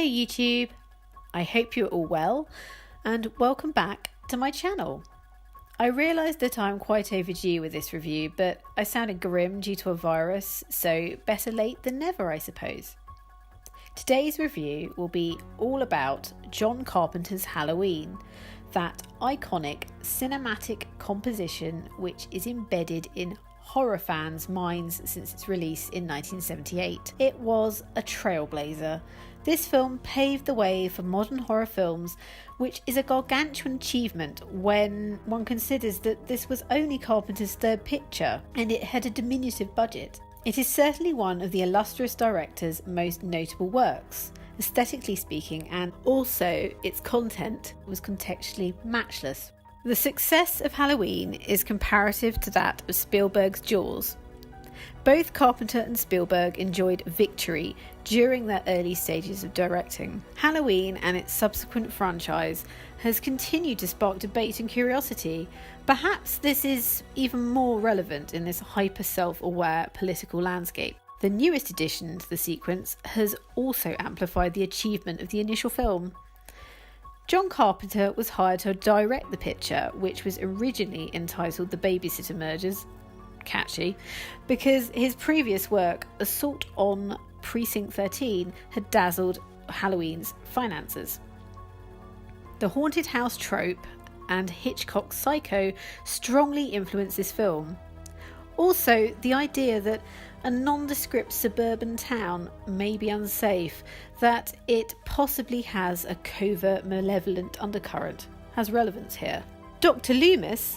Hello YouTube, I hope you're all well and welcome back to my channel. I realise that I'm quite overdue with this review, but I sounded grim due to a virus, so better late than never I suppose. Today's review will be all about John Carpenter's Halloween, that iconic cinematic composition which is embedded in horror fans' minds since its release in 1978. It was a trailblazer. This film paved the way for modern horror films, which is a gargantuan achievement when one considers that this was only Carpenter's third picture and it had a diminutive budget. It is certainly one of the illustrious director's most notable works, aesthetically speaking, and also its content was contextually matchless. The success of Halloween is comparative to that of Spielberg's Jaws. Both Carpenter and Spielberg enjoyed victory during their early stages of directing. Halloween and its subsequent franchise has continued to spark debate and curiosity. Perhaps this is even more relevant in this hyper-self-aware political landscape. The newest addition to the sequence has also amplified the achievement of the initial film. John Carpenter was hired to direct the picture, which was originally entitled The Babysitter Murders, catchy, because his previous work, Assault on Precinct 13, had dazzled Halloween's finances. The haunted house trope and Hitchcock's Psycho strongly influenced this film. Also, the idea that a nondescript suburban town may be unsafe, that it possibly has a covert malevolent undercurrent, has relevance here. Dr. Loomis,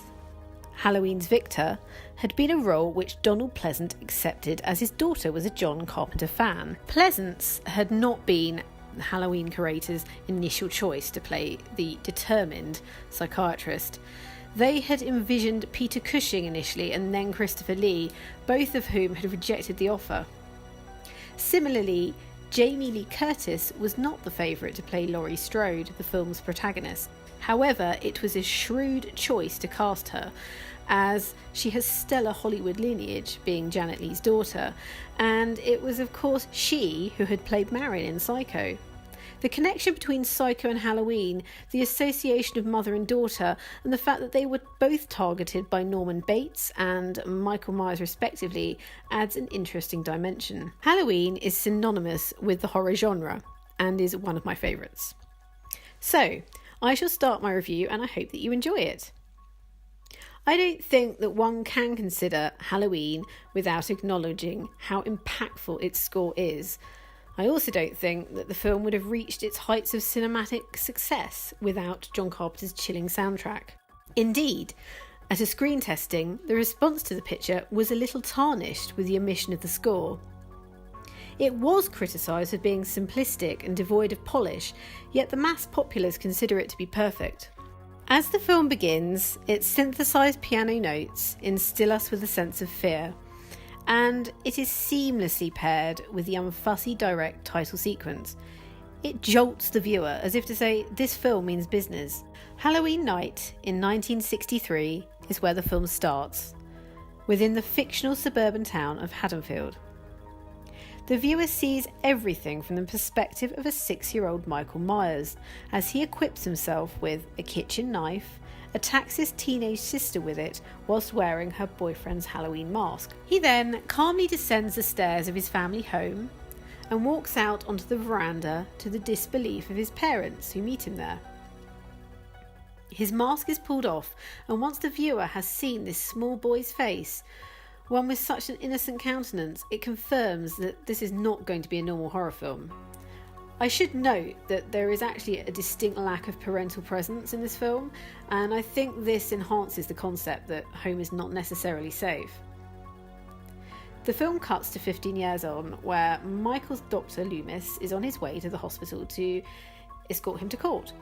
Halloween's Victor, had been a role which Donald Pleasant accepted as his daughter was a John Carpenter fan. Pleasance had not been the Halloween curator's initial choice to play the determined psychiatrist. They had envisioned Peter Cushing initially and then Christopher Lee, both of whom had rejected the offer. Similarly, Jamie Lee Curtis was not the favourite to play Laurie Strode, the film's protagonist. However, it was a shrewd choice to cast her, as she has stellar Hollywood lineage, being Janet Leigh's daughter, and it was of course she who had played Marion in Psycho. The connection between Psycho and Halloween, the association of mother and daughter, and the fact that they were both targeted by Norman Bates and Michael Myers respectively adds an interesting dimension. Halloween is synonymous with the horror genre and is one of my favourites. So, I shall start my review and I hope that you enjoy it. I don't think that one can consider Halloween without acknowledging how impactful its score is. I also don't think that the film would have reached its heights of cinematic success without John Carpenter's chilling soundtrack. Indeed, at a screen testing, the response to the picture was a little tarnished with the omission of the score. It was criticised for being simplistic and devoid of polish, yet the mass populace consider it to be perfect. As the film begins, its synthesised piano notes instill us with a sense of fear, and it is seamlessly paired with the unfussy direct title sequence. It jolts the viewer as if to say, this film means business. Halloween night in 1963 is where the film starts, within the fictional suburban town of Haddonfield. The viewer sees everything from the perspective of a 6-year-old Michael Myers, as he equips himself with a kitchen knife, attacks his teenage sister with it whilst wearing her boyfriend's Halloween mask. He then calmly descends the stairs of his family home and walks out onto the veranda to the disbelief of his parents who meet him there. His mask is pulled off, and once the viewer has seen this small boy's face, one with such an innocent countenance, it confirms that this is not going to be a normal horror film. I should note that there is actually a distinct lack of parental presence in this film, and I think this enhances the concept that home is not necessarily safe. The film cuts to 15 years on, where Michael's Dr. Loomis is on his way to the hospital to escort him to court.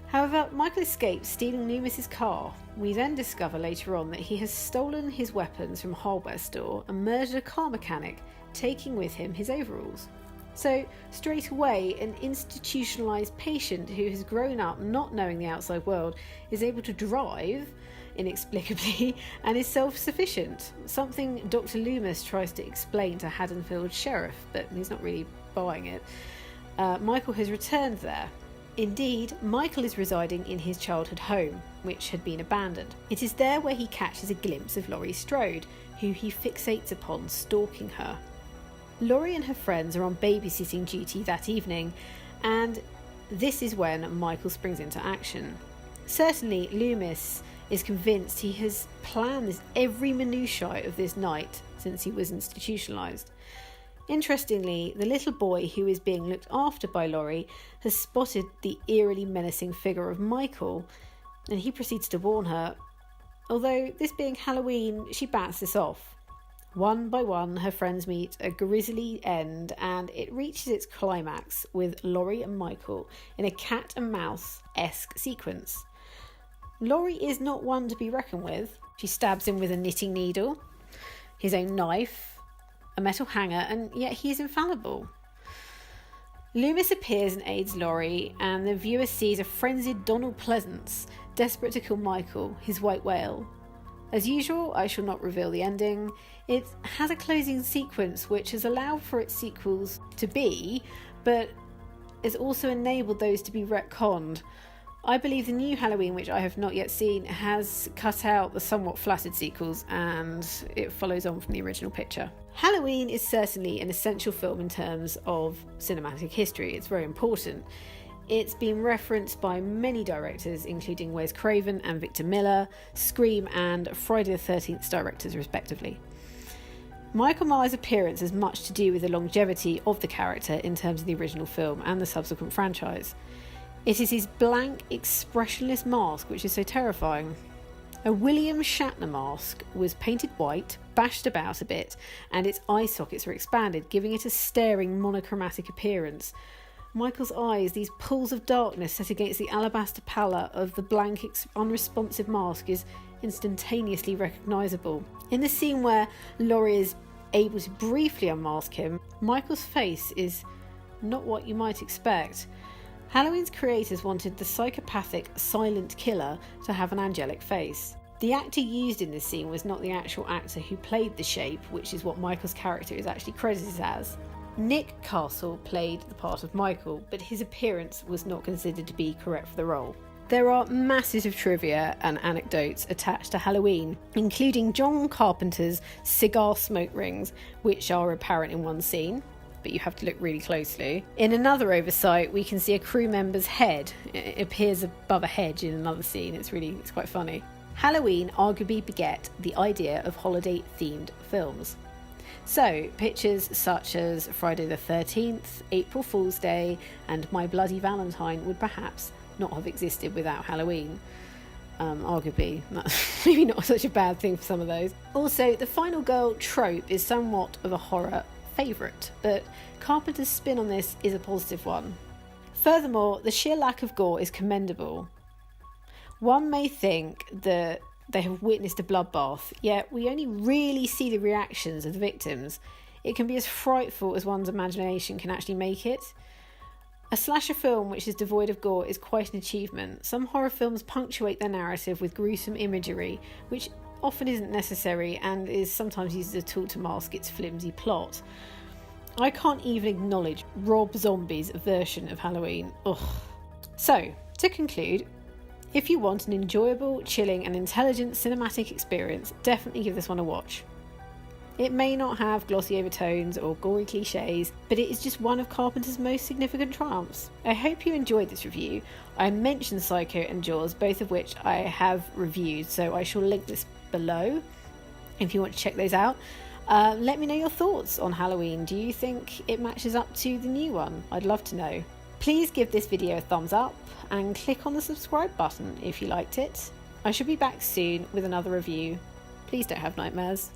However, Michael escapes, stealing Loomis's car. We then discover later on that he has stolen his weapons from a hardware store and murdered a car mechanic, taking with him his overalls. So, straight away, an institutionalised patient who has grown up not knowing the outside world is able to drive, inexplicably, and is self-sufficient. Something Dr. Loomis tries to explain to Haddonfield Sheriff, but he's not really buying it. Michael has returned there. Indeed, Michael is residing in his childhood home, which had been abandoned. It is there where he catches a glimpse of Laurie Strode, who he fixates upon, stalking her. Laurie and her friends are on babysitting duty that evening, and this is when Michael springs into action. Certainly, Loomis is convinced he has planned every minutiae of this night since he was institutionalised. Interestingly, the little boy who is being looked after by Laurie has spotted the eerily menacing figure of Michael, and he proceeds to warn her. Although, this being Halloween, she bats this off. One by one, her friends meet a grisly end, and it reaches its climax with Laurie and Michael in a cat and mouse-esque sequence. Laurie is not one to be reckoned with. She stabs him with a knitting needle, his own knife, a metal hanger, and yet he is infallible. Loomis appears and aids Laurie, and the viewer sees a frenzied Donald Pleasance, desperate to kill Michael, his white whale. As usual, I shall not reveal the ending. It has a closing sequence which has allowed for its sequels to be, but has also enabled those to be retconned. I believe the new Halloween, which I have not yet seen, has cut out the somewhat flaccid sequels, and it follows on from the original picture. Halloween is certainly an essential film in terms of cinematic history. It's very important. It's been referenced by many directors, including Wes Craven and Victor Miller, Scream and Friday the 13th directors respectively. Michael Myers' appearance has much to do with the longevity of the character in terms of the original film and the subsequent franchise. It is his blank, expressionless mask which is so terrifying. A William Shatner mask was painted white, bashed about a bit, and its eye sockets were expanded, giving it a staring, monochromatic appearance. Michael's eyes, these pools of darkness set against the alabaster pallor of the blank, unresponsive mask, is instantaneously recognisable. In the scene where Laurie is able to briefly unmask him, Michael's face is not what you might expect. Halloween's creators wanted the psychopathic silent killer to have an angelic face. The actor used in this scene was not the actual actor who played the shape, which is what Michael's character is actually credited as. Nick Castle played the part of Michael, but his appearance was not considered to be correct for the role. There are masses of trivia and anecdotes attached to Halloween, including John Carpenter's cigar smoke rings, which are apparent in one scene, but you have to look really closely. In another oversight, we can see a crew member's head. It appears above a hedge in another scene. It's quite funny. Halloween arguably beget the idea of holiday-themed films. So, pictures such as Friday the 13th, April Fool's Day, and My Bloody Valentine would perhaps not have existed without Halloween. Arguably, that's maybe not such a bad thing for some of those. Also, the final girl trope is somewhat of a horror favourite, but Carpenter's spin on this is a positive one. Furthermore, the sheer lack of gore is commendable. One may think that they have witnessed a bloodbath, yet we only really see the reactions of the victims. It can be as frightful as one's imagination can actually make it. A slasher film which is devoid of gore is quite an achievement. Some horror films punctuate their narrative with gruesome imagery, which often isn't necessary and is sometimes used as a tool to mask its flimsy plot. I can't even acknowledge Rob Zombie's version of Halloween. Ugh. So, to conclude, if you want an enjoyable, chilling and intelligent cinematic experience, definitely give this one a watch. It may not have glossy overtones or gory cliches, but it is just one of Carpenter's most significant triumphs. I hope you enjoyed this review. I mentioned Psycho and Jaws, both of which I have reviewed, so I shall link this below if you want to check those out. Let me know your thoughts on Halloween. Do you think it matches up to the new one? I'd love to know. Please give this video a thumbs up and click on the subscribe button if you liked it. I shall be back soon with another review. Please don't have nightmares.